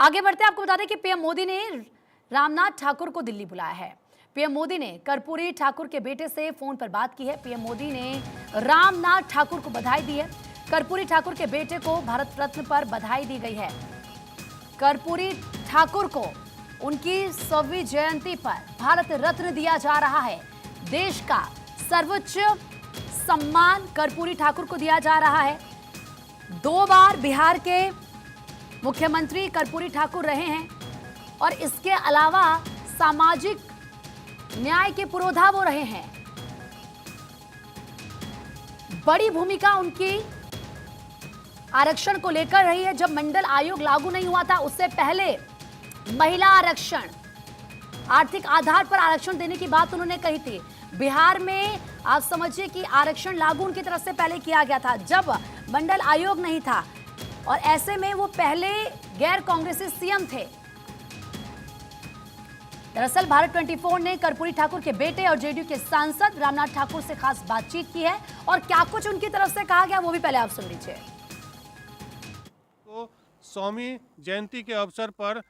आगे बढ़ते आपको बता दें कि पीएम मोदी ने रामनाथ ठाकुर को दिल्ली बुलाया है। पीएम मोदी ने कर्पूरी ठाकुर के बेटे से फोन पर बात की है। पीएम मोदी ने रामनाथ ठाकुर को बधाई दी है। कर्पूरी ठाकुर के बेटे को भारत रत्न पर बधाई दी गई है। कर्पूरी ठाकुर को उनकी 100वीं जयंती पर भारत रत्न दिया जा रहा है। देश का सर्वोच्च सम्मान कर्पूरी ठाकुर को दिया जा रहा है। 2 बार बिहार के मुख्यमंत्री कर्पूरी ठाकुर रहे हैं और इसके अलावा सामाजिक न्याय के पुरोधा वो रहे हैं। बड़ी भूमिका उनकी आरक्षण को लेकर रही है। जब मंडल आयोग लागू नहीं हुआ था उससे पहले महिला आरक्षण, आर्थिक आधार पर आरक्षण देने की बात उन्होंने कही थी। बिहार में आप समझिए कि आरक्षण लागू उनकी तरफ से पहले किया गया था जब मंडल आयोग नहीं था, और ऐसे में वो पहले गैर कांग्रेसी सीएम थे। दरअसल भारत 24 ने कर्पूरी ठाकुर के बेटे और जेडीयू के सांसद रामनाथ ठाकुर से खास बातचीत की है और क्या कुछ उनकी तरफ से कहा गया वो भी पहले आप सुन लीजिए। तो 100वीं जयंती के अवसर पर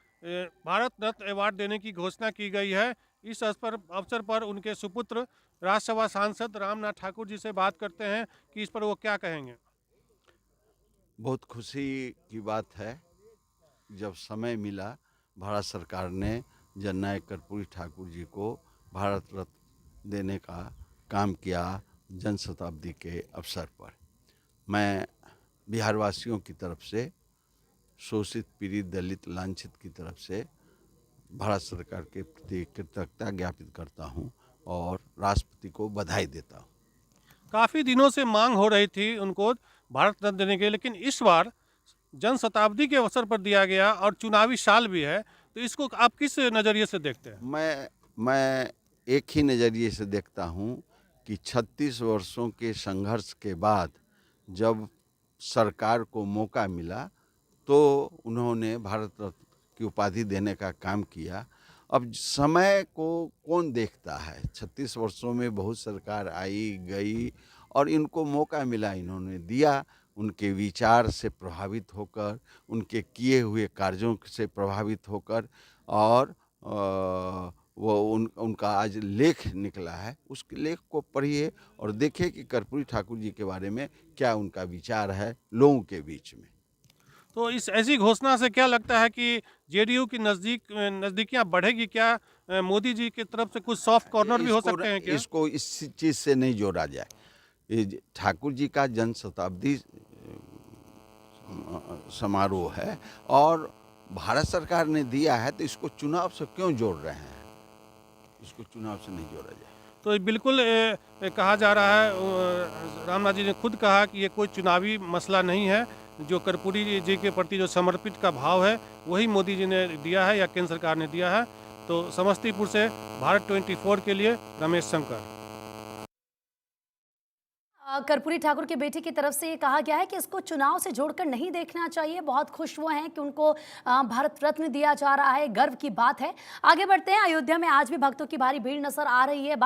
भारत रत्न अवार्ड देने की घोषणा की गई है। इस अवसर पर उनके सुपुत्र राज्यसभा सांसद रामनाथ ठाकुर जी से बात करते हैं कि इस पर वो क्या कहेंगे। बहुत खुशी की बात है जब समय मिला भारत सरकार ने जननायक कर्पूरी ठाकुर जी को भारत रत्न देने का काम किया। जन शताब्दी के अवसर पर मैं बिहारवासियों की तरफ से, शोषित पीड़ित दलित लांछित की तरफ से भारत सरकार के प्रति कृतज्ञता ज्ञापित करता हूं और राष्ट्रपति को बधाई देता हूं। काफ़ी दिनों से मांग हो रही थी उनको भारत रत्न देने के, लेकिन इस बार जन शताब्दी के अवसर पर दिया गया और चुनावी साल भी है, तो इसको आप किस नज़रिए से देखते हैं? मैं एक ही नज़रिए से देखता हूं कि 36 वर्षों के संघर्ष के बाद जब सरकार को मौका मिला तो उन्होंने भारत रत्न की उपाधि देने का काम किया। अब समय को कौन देखता है? 36 वर्षों में बहुत सरकार आई गई और इनको मौका मिला, इन्होंने दिया। उनके विचार से प्रभावित होकर, उनके किए हुए कार्यों से प्रभावित होकर, और उनका आज लेख निकला है। उस लेख को पढ़िए और देखिए कि कर्पूरी ठाकुर जी के बारे में क्या उनका विचार है लोगों के बीच में। तो इस ऐसी घोषणा से क्या लगता है कि जेडीयू की नज़दीकियाँ बढ़ेगी क्या? मोदी जी की तरफ से कुछ सॉफ्ट कॉर्नर भी हो सकते हैं क्या? इसको इस चीज़ से नहीं जोड़ा जाए। ये ठाकुर जी का जन शताब्दी समारोह है और भारत सरकार ने दिया है, तो इसको चुनाव से क्यों जोड़ रहे हैं? इसको चुनाव से नहीं जोड़ा जाए। तो बिल्कुल कहा जा रहा है, रामनाथ जी ने खुद कहा कि ये कोई चुनावी मसला नहीं है। जो कर्पूरी जी के प्रति जो समर्पित का भाव है वही मोदी जी ने दिया है या केंद्र सरकार ने दिया है। तो समस्तीपुर से भारत 24 के लिए रमेश शंकर। कर्पूरी ठाकुर के बेटे की तरफ से ये कहा गया है कि इसको चुनाव से जोड़कर नहीं देखना चाहिए। बहुत खुश वो हैं कि उनको भारत रत्न दिया जा रहा है, गर्व की बात है। आगे बढ़ते हैं। अयोध्या में आज भी भक्तों की भारी भीड़ नजर आ रही है।